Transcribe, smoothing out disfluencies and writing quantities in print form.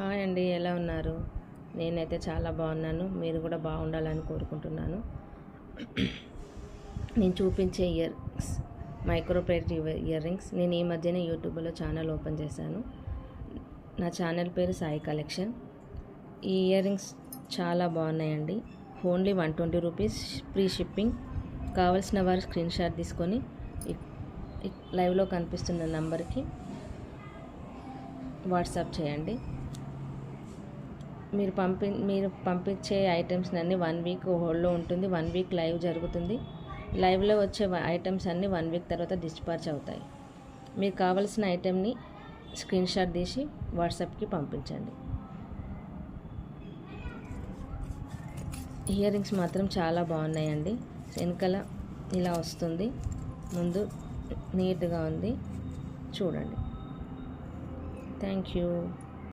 Hi అండి, ఎలా ఉన్నారు? నేనైతే చాలా బాగున్నాను. మీరు కూడా బాగుండాలని కోరుకుంటున్నాను. నేను చూపించే మైక్రోప్లేట్ ఇయర్ రింగ్స్ నేను ఈ మధ్యనే యూట్యూబ్లో ఛానల్ ఓపెన్ చేశాను. నా ఛానల్ పేరు సాయి కలెక్షన్. ఈ ఇయర్ రింగ్స్ చాలా బాగున్నాయండి. Only 120 rupees, free shipping. కావాల్సిన వారు స్క్రీన్ షాట్ తీసుకొని లైవ్లో కనిపిస్తున్న నంబర్కి వాట్సాప్ చేయండి. మీరు పంపించే ఐటమ్స్ అన్నీ 1 వీక్ హోల్డ్లో ఉంటుంది. 1 వీక్ లైవ్ జరుగుతుంది. లైవ్లో వచ్చే ఐటమ్స్ అన్నీ 1 వీక్ తర్వాత డిస్పాచ్ అవుతాయి. మీకు కావాల్సిన ఐటెంని స్క్రీన్ షాట్ తీసి వాట్సాప్కి పంపించండి. ఇయర్ రింగ్స్ మాత్రం చాలా బాగున్నాయండి. వెనకాల ఇలా వస్తుంది, ముందు నీట్గా ఉంది. చూడండి. Thank you.